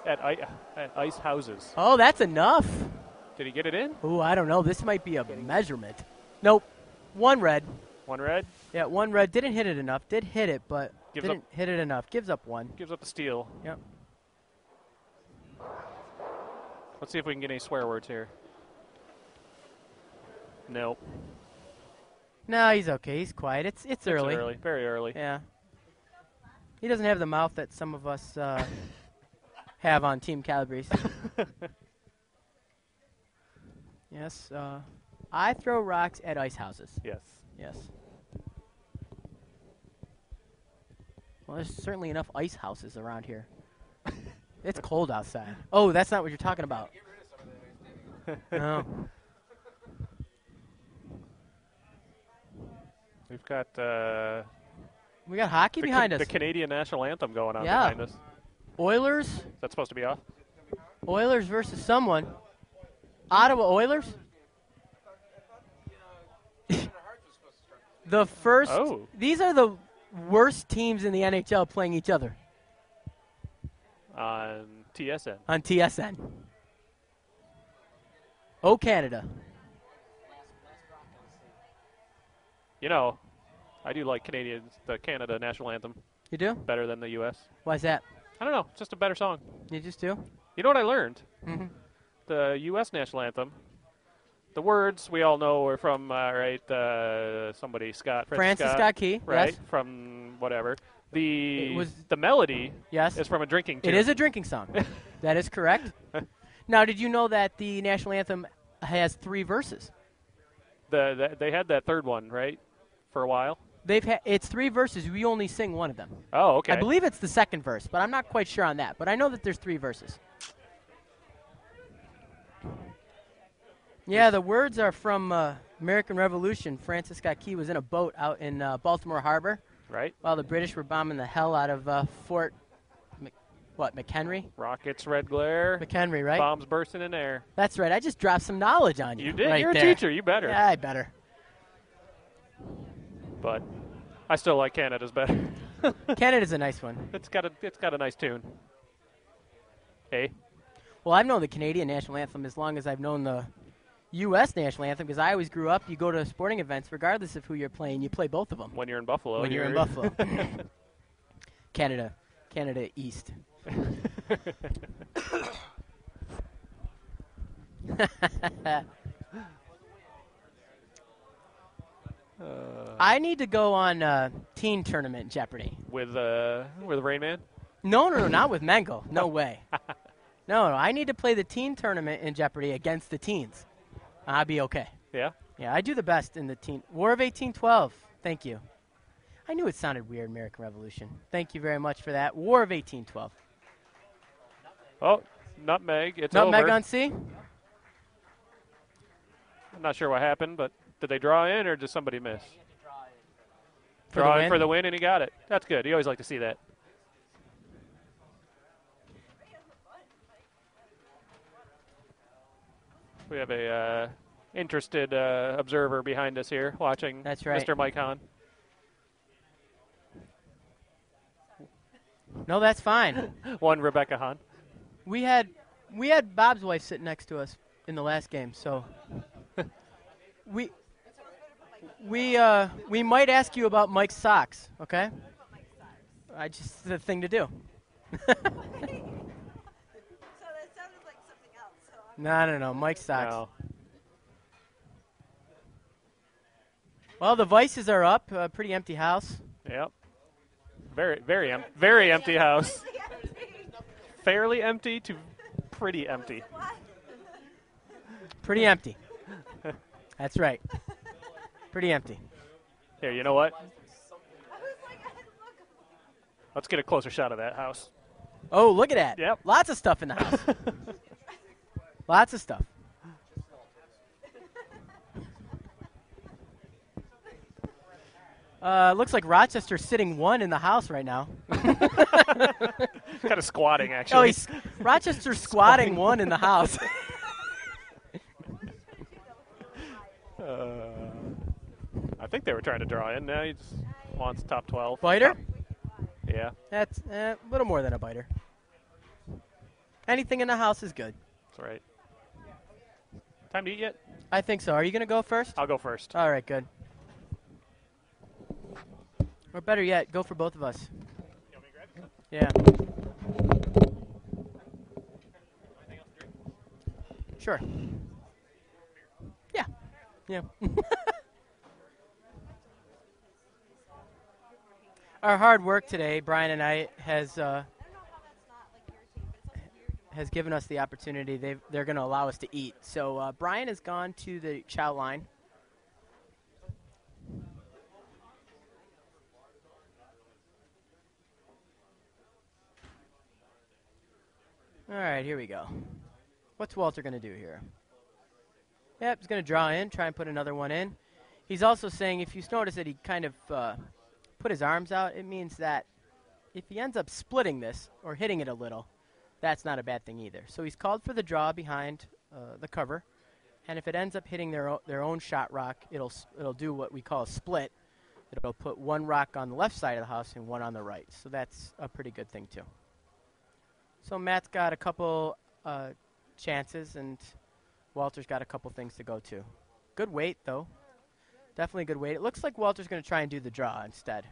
at ice houses. Oh, that's enough. Did he get it in? Ooh, I don't know. This might be a measurement. Nope. One red. One red? Yeah, one red. Didn't hit it enough. Did hit it, but didn't hit it enough. Gives up one. Gives up the steal. Yep. Let's see if we can get any swear words here. Nope. No, he's okay. He's quiet. It's early. Early. Very early. Yeah. He doesn't have the mouth that some of us have on Team Calabrese. Yes. I throw rocks at ice houses. Yes. Yes. Well, there's certainly enough ice houses around here. It's cold outside. Oh, that's not what you're talking about. No. We've got We got hockey behind us. The Canadian national anthem going on Yeah. behind us. Oilers. Is that supposed to be off? Oilers versus someone. Ottawa Oilers. The first. Oh. These are the worst teams in the NHL playing each other On TSN. on TSN. Oh, Canada. You know, I do like the Canada national anthem You do? better than the U.S. Why's that? I don't know. It's just a better song. You just do? You know what I learned? Mm-hmm. The U.S. national anthem, the words we all know are from, somebody, Francis Scott Key. right? Yes. From whatever. The the melody Yes. is from a drinking tune. It is a drinking song. That is correct. Now, did you know that the national anthem has 3 verses? They had that third one, right, for a while? It's 3 verses. We only sing one of them. Oh, okay. I believe it's the second verse, but I'm not quite sure on that. But I know that there's 3 verses. Yeah, the words are from American Revolution. Francis Scott Key was in a boat out in Baltimore Harbor. Right. While the British were bombing the hell out of Fort, McHenry? Rockets, red glare. McHenry, right? Bombs bursting in air. That's right. I just dropped some knowledge on you. You did. Right You're there. a teacher. You better. Yeah, I better. But I still like Canada's better. Canada's a nice one. It's got a nice tune. Hey. Well, I've known the Canadian national anthem as long as I've known the U.S. national anthem because I always grew up. You go to sporting events, regardless of who you're playing, you play both of them. When you're in Buffalo. When you're in Buffalo. Canada East. I need to go on teen tournament Jeopardy. With Rain Man? No, not with Mango. No way. No, I need to play the teen tournament in Jeopardy against the teens. I'll be okay. Yeah? Yeah, I do the best in the teen. War of 1812. Thank you. I knew it sounded weird, American Revolution. Thank you very much for that. War of 1812. Oh, nutmeg. It's Nutmeg over. on C? I'm not sure what happened, but did they draw in or did somebody miss? For Draw the in win? for the win, and he got it. That's good. You always like to see that. We have a interested observer behind us here watching. That's right. Mr. Mike Hahn. No, that's fine. One Rebecca Hahn. We had Bob's wife sitting next to us in the last game, so we might ask you about Mike's socks, okay? Just the thing to do. So that sounded like something else. So No, Mike's socks. No. Well, the Vices are up. Pretty empty house. Yep. Very empty house. Fairly empty to pretty empty. Pretty empty. That's right. Pretty empty. Here, you know what? Let's get a closer shot of that house. Oh, look at that. Yep. Lots of stuff in the house. Lots of stuff. Looks like Rochester's sitting 1 in the house right now. Kind of squatting, actually. Rochester's squatting 1 in the house. I think they were trying to draw in. Now he just wants top 12. Biter? Yeah. That's a little more than a biter. Anything in the house is good. That's right. Time to eat yet? I think so. Are you going to go first? I'll go first. All right, good. Or better yet, go for both of us. Yeah. Sure. Yeah. Yeah. Our hard work today, Brian and I, has given us the opportunity. They're going to allow us to eat. So Brian has gone to the chow line. All right, here we go. What's Walter going to do here? Yep, he's going to draw in, try and put another one in. He's also saying, if you notice that he kind of put his arms out, it means that if he ends up splitting this or hitting it a little, that's not a bad thing either. So he's called for the draw behind the cover, and if it ends up hitting their own shot rock, it'll do what we call a split. It'll put one rock on the left side of the house and one on the right. So that's a pretty good thing too. So Matt's got a couple chances, and Walter's got a couple things to go to. Good weight, though. Definitely good weight. It looks like Walter's going to try and do the draw instead.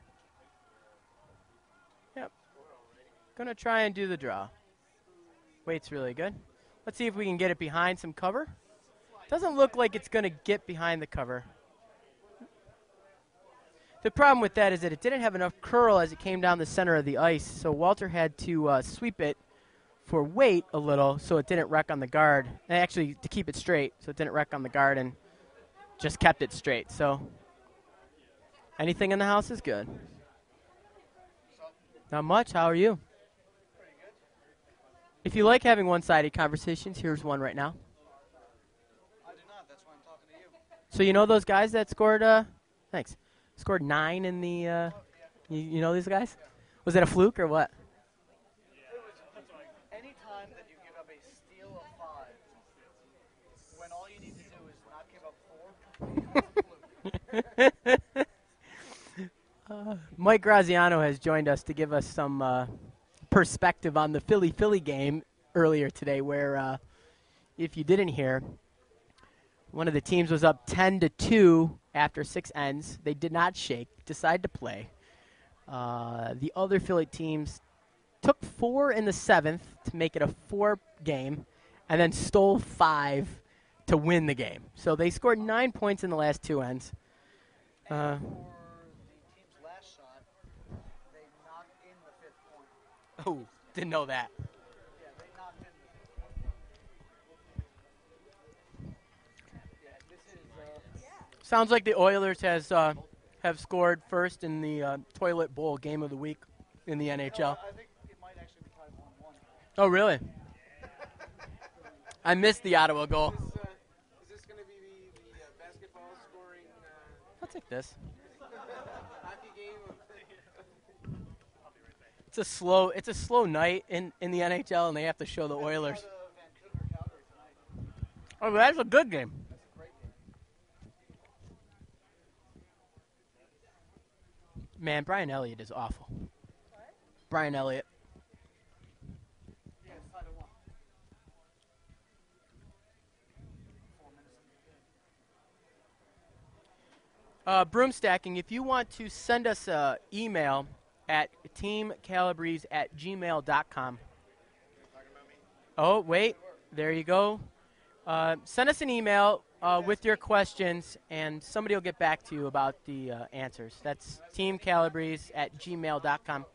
Yep. Going to try and do the draw. Weight's really good. Let's see if we can get it behind some cover. Doesn't look like it's going to get behind the cover. The problem with that is that it didn't have enough curl as it came down the center of the ice, so Walter had to sweep it for weight a little so it didn't wreck on the guard. And actually, to keep it straight, so it didn't wreck on the guard and just kept it straight. So anything in the house is good. Not much. How are you? If you like having one-sided conversations, here's one right now. I do not. That's why I'm talking to you. So you know those guys that scored, thanks, scored 9 in the, you know these guys? Was it a fluke or what? Any time that you give up a steal of 5, when all you need to do is not give up 4, Mike Graziano has joined us to give us some perspective on the Philly game earlier today, where if you didn't hear, one of the teams was up 10-2 after 6 ends. They did not shake, decided to play. The other Philly teams took 4 in the 7th to make it a 4 game, and then stole 5 to win the game. So they scored 9 points in the last 2 ends. for the team's last shot, they knocked in the 5th point. Oh, didn't know that. Yeah, they knocked in the 5th point. Yeah, this is, Sounds like the Oilers have scored first in the Toilet Bowl game of the week in the NHL. I think it might actually be tied 1-1. Oh, really? I missed the Ottawa goal. Is this going to be the basketball scoring I'll take this. hockey game? It's a slow night in the NHL, and they have to show the Oilers. Vancouver, Calgary tonight. Oh, that's a good game. That's a great game. Man, Brian Elliott is awful. Brian Elliott. Yeah, it's tied at 1. 4 minutes. Broom stacking, if you want to send us an email at teamcalabrese@gmail.com. Oh, wait. There you go. Send us an email with your questions, and somebody will get back to you about the answers. That's teamcalabrese@gmail.com.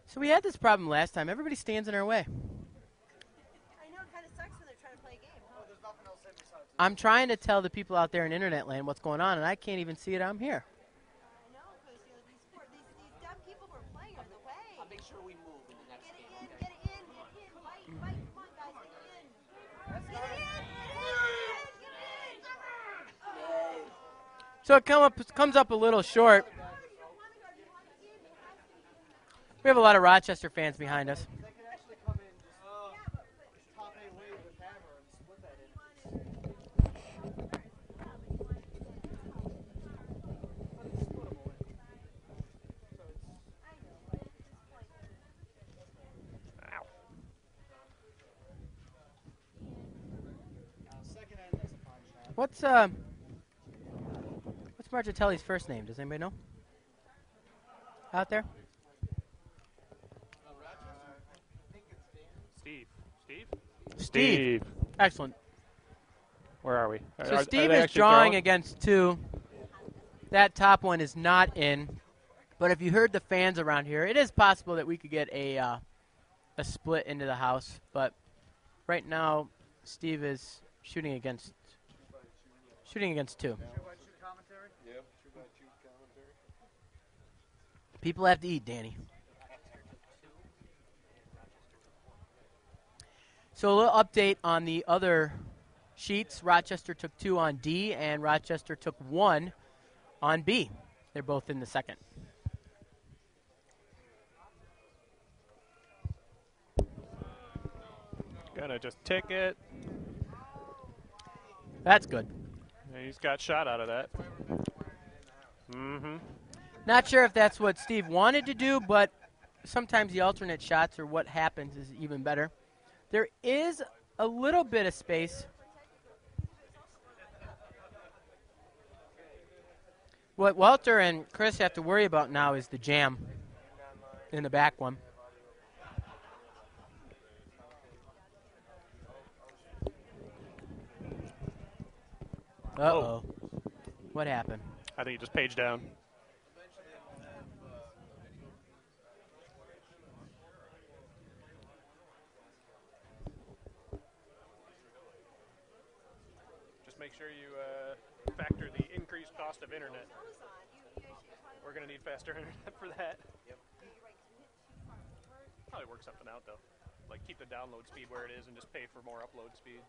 So we had this problem last time. Everybody stands in our way. I know it kind of sucks when they're trying to play a game. Huh? There's nothing else in besides I'm trying to tell the people out there in internet land what's going on, and I can't even see it. I'm here. I know, because these dumb people were playing are in the way. I'll make sure we move in the next Get it game. in, get it in, get it in. Fight, fight, come on, guys, get it in. Get it in, get it in, get it in. So it comes up a little short. We have a lot of Rochester fans behind us. They can actually come in just top A wave with hammer and split that in. But it's splittable in. So Ow. it's second end, that's a fine shot. What's Marchitelli's first name? Does anybody know? Out there? Steve. Excellent. Where are we? So Steve is drawing against 2. That top one is not in. But if you heard the fans around here, it is possible that we could get a split into the house. But right now, Steve is shooting against 2. People have to eat, Danny. So a little update on the other sheets. Rochester took 2 on D, and Rochester took 1 on B. They're both in the second. Gonna just tick it. That's good. And he's got shot out of that. Mm-hmm. Not sure if that's what Steve wanted to do, but sometimes the alternate shots or what happens is even better. There is a little bit of space. What Walter and Chris have to worry about now is the jam in the back one. Uh-oh. What happened? I think he just paged down. Just make sure you factor the increased cost of internet. We're going to need faster internet for that. Yep. Probably work something out, though. Like keep the download speed where it is and just pay for more upload speed.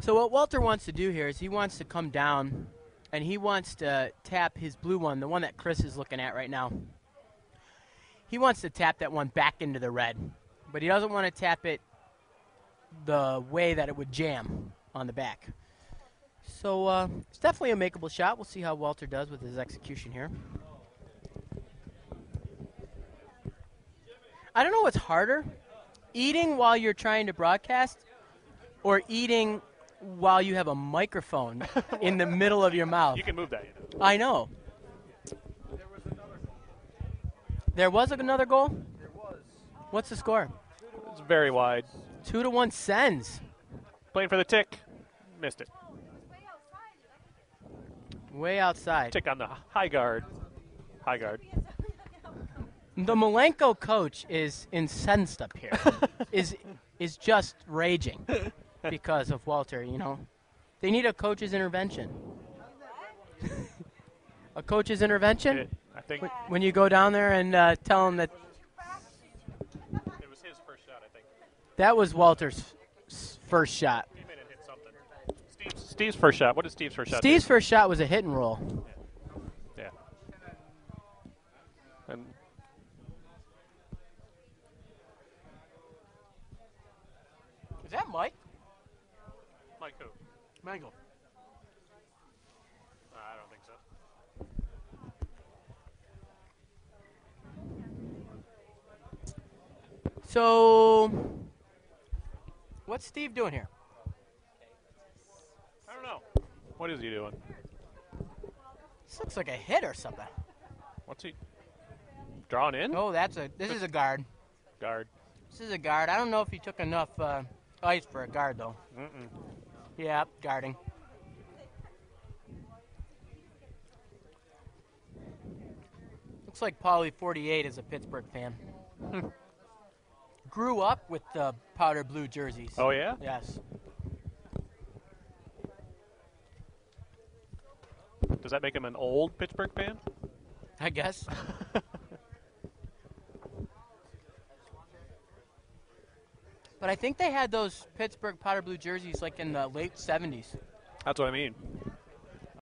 So what Walter wants to do here is he wants to come down and he wants to tap his blue one, the one that Chris is looking at right now. He wants to tap that one back into the red, but he doesn't want to tap it the way that it would jam on the back. So it's definitely a makeable shot. We'll see how Walter does with his execution here. I don't know what's harder, eating while you're trying to broadcast or eating while you have a microphone in the middle of your mouth. You can move that. I know. There was another goal? There was. What's the score? It's very wide. 2-1 Sens. Playing for the tick. Missed it. Way outside. Tick on the high guard. High guard. The Mihalenko coach is incensed up here. is just raging because of Walter, you know. They need a coach's intervention. A coach's intervention? I think When you go down there and tell him that it was his first shot, I think. that was Walter's first shot. Came in and hit something. Steve's first shot. What is Steve's first shot? Steve's first shot was a hit and roll. Yeah. And Is that Mike? Mike who? Mangle. I don't think so. So, what's Steve doing here? I don't know. What is he doing? This looks like a hit or something. What's he drawing in? Oh, this is a guard. Guard. This is a guard. I don't know if he took enough ice for a guard, though. Mm-mm. Yeah, guarding. Looks like Paulie48 is a Pittsburgh fan. Grew up with the powder blue jerseys. Oh yeah. Yes. Does that make him an old Pittsburgh fan? I guess. But I think they had those Pittsburgh powder blue jerseys like in the late 70s. That's what I mean.